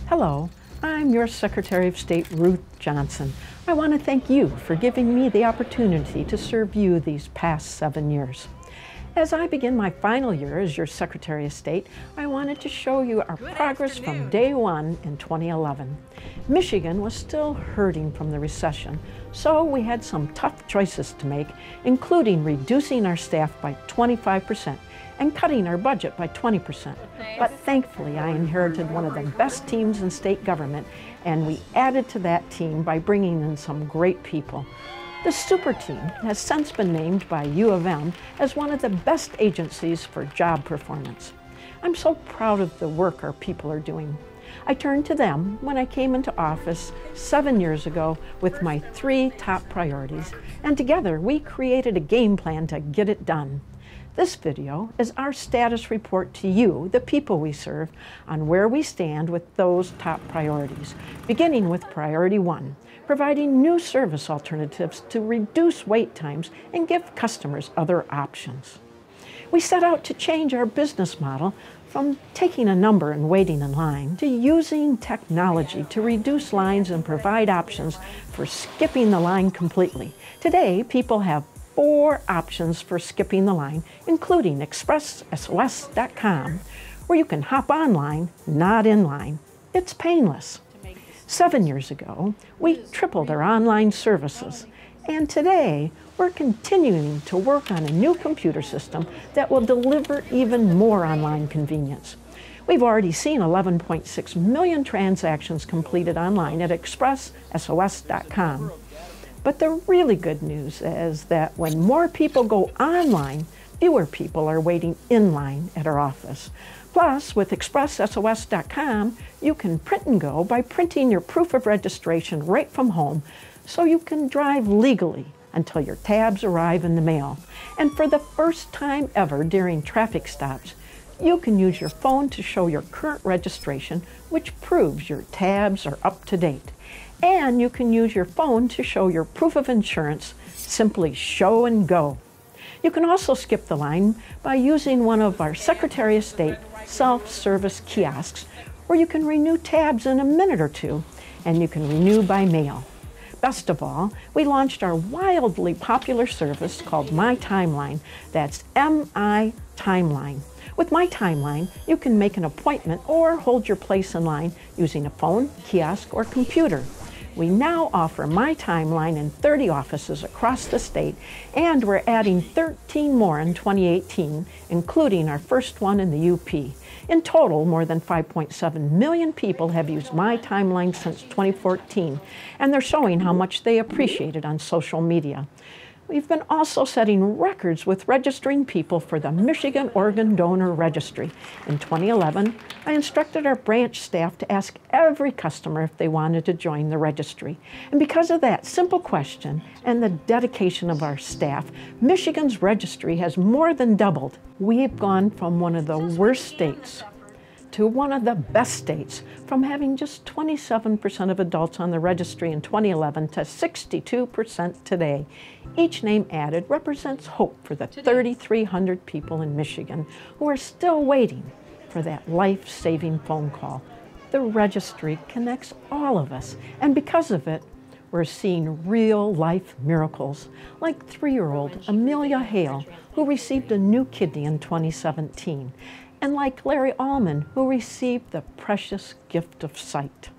Hello, I'm your Secretary of State, Ruth Johnson. I want to thank you for giving me the opportunity to serve you these past 7 years. As I begin my final year as your Secretary of State, I wanted to show you our progress from day one in 2011. Michigan was still hurting from the recession, so we had some tough choices to make, including reducing our staff by 25% and cutting our budget by 20%. But thankfully, I inherited one of the best teams in state government, and we added to that team by bringing in some great people. The super team has since been named by U of M as one of the best agencies for job performance. I'm so proud of the work our people are doing. I turned to them when I came into office 7 years ago with my 3 top priorities, and together we created a game plan to get it done. This video is our status report to you, the people we serve, on where we stand with those top priorities, beginning with priority 1, providing new service alternatives to reduce wait times and give customers other options. We set out to change our business model from taking a number and waiting in line to using technology to reduce lines and provide options for skipping the line completely. Today, people have 4 options for skipping the line, including expresssos.com, where you can hop online, not in line. It's painless. 7 years ago, we tripled our online services, and today we're continuing to work on a new computer system that will deliver even more online convenience. We've already seen 11.6 million transactions completed online at expresssos.com. But the really good news is that when more people go online, fewer people are waiting in line at our office. Plus, with expresssos.com, you can print and go by printing your proof of registration right from home, so you can drive legally until your tabs arrive in the mail. And for the first time ever during traffic stops, you can use your phone to show your current registration, which proves your tabs are up to date. And you can use your phone to show your proof of insurance. Simply show and go. You can also skip the line by using one of our Secretary of State self-service kiosks, where you can renew tabs in a minute or 2, and you can renew by mail. Best of all, we launched our wildly popular service called My Timeline. That's M-I Timeline. With My Timeline, you can make an appointment or hold your place in line using a phone, kiosk, or computer. We now offer My Timeline in 30 offices across the state, and we're adding 13 more in 2018, including our first one in the UP. In total, more than 5.7 million people have used My Timeline since 2014, and they're showing how much they appreciate it on social media. We've been also setting records with registering people for the Michigan Organ Donor Registry. In 2011, I instructed our branch staff to ask every customer if they wanted to join the registry. And because of that simple question and the dedication of our staff, Michigan's registry has more than doubled. We've gone from one of the worst states to one of the best states, from having just 27% of adults on the registry in 2011 to 62% today. Each name added represents hope for the 3,300 people in Michigan who are still waiting for that life-saving phone call. The registry connects all of us, and because of it, we're seeing real-life miracles, like 3-year-old Amelia Hale, who received a new kidney in 2017, and like Larry Allman, who received the precious gift of sight.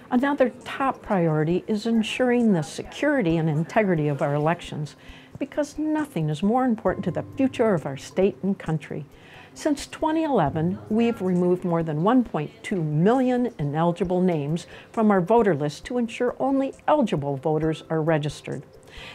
Another top priority is ensuring the security and integrity of our elections, because nothing is more important to the future of our state and country. Since 2011, we've removed more than 1.2 million ineligible names from our voter list to ensure only eligible voters are registered.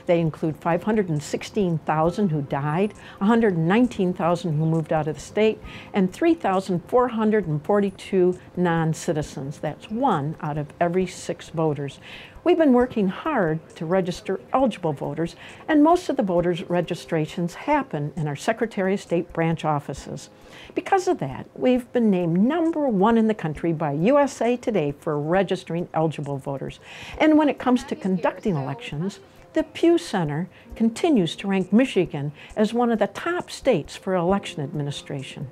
They include 516,000 who died, 119,000 who moved out of the state, and 3,442 non-citizens. That's 1 out of every 6 voters. We've been working hard to register eligible voters, and most of the voters' registrations happen in our Secretary of State branch offices. Because of that, we've been named #1 in the country by USA Today for registering eligible voters. And when it comes to conducting elections, The Pew Center continues to rank Michigan as one of the top states for election administration.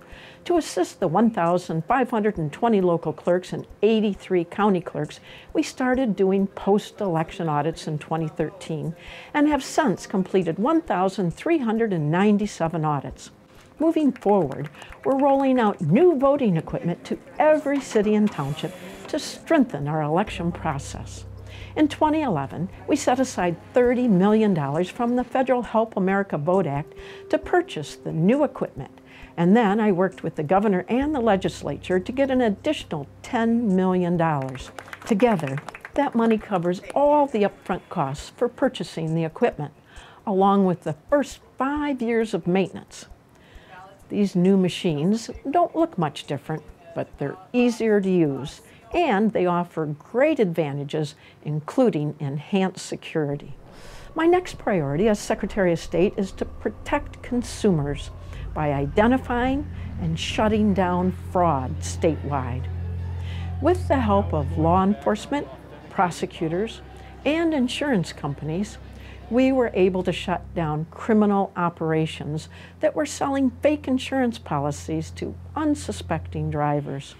To assist the 1,520 local clerks and 83 county clerks, we started doing post-election audits in 2013 and have since completed 1,397 audits. Moving forward, we're rolling out new voting equipment to every city and township to strengthen our election process. In 2011, we set aside $30 million from the federal Help America Vote Act to purchase the new equipment. And then I worked with the governor and the legislature to get an additional $10 million. Together, that money covers all the upfront costs for purchasing the equipment, along with the first 5 years of maintenance. These new machines don't look much different, but they're easier to use, and they offer great advantages, including enhanced security. My next priority as Secretary of State is to protect consumers by identifying and shutting down fraud statewide. With the help of law enforcement, prosecutors, and insurance companies, we were able to shut down criminal operations that were selling fake insurance policies to unsuspecting drivers.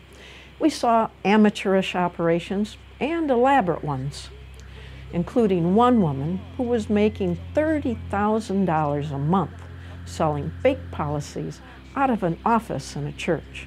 We saw amateurish operations and elaborate ones, including one woman who was making $30,000 a month selling fake policies out of an office in a church.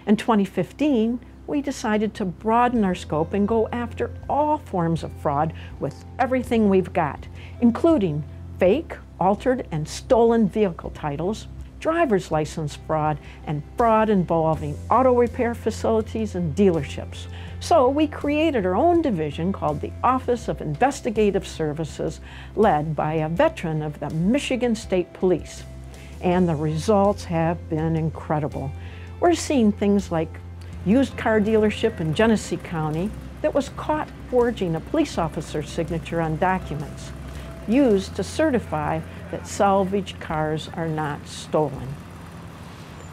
In 2015, we decided to broaden our scope and go after all forms of fraud with everything we've got, including fake, altered, and stolen vehicle titles, driver's license fraud, and fraud involving auto repair facilities and dealerships. So we created our own division called the Office of Investigative Services, led by a veteran of the Michigan State Police. And the results have been incredible. We're seeing things like used car dealership in Genesee County that was caught forging a police officer's signature on documents used to certify that salvaged cars are not stolen.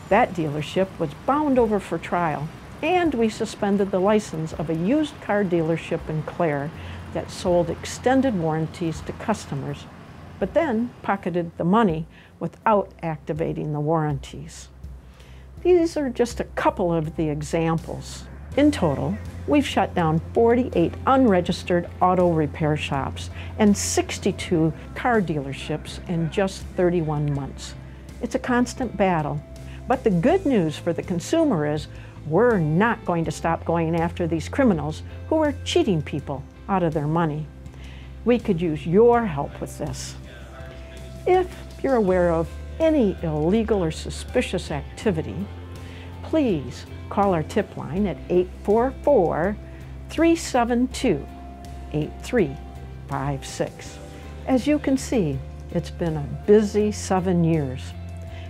That dealership was bound over for trial, and we suspended the license of a used car dealership in Clare that sold extended warranties to customers, but then pocketed the money without activating the warranties. These are just a couple of the examples. In total, we've shut down 48 unregistered auto repair shops and 62 car dealerships in just 31 months. It's a constant battle, but the good news for the consumer is we're not going to stop going after these criminals who are cheating people out of their money. We could use your help with this. If you're aware of any illegal or suspicious activity, please call our tip line at 844-372-8356. As you can see, it's been a busy 7 years.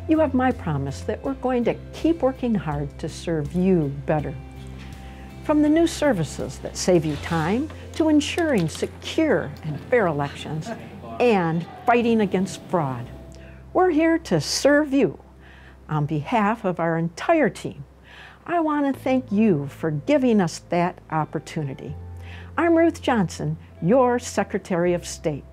You have my promise that we're going to keep working hard to serve you better. From the new services that save you time to ensuring secure and fair elections and fighting against fraud, we're here to serve you. On behalf of our entire team, I want to thank you for giving us that opportunity. I'm Ruth Johnson, your Secretary of State.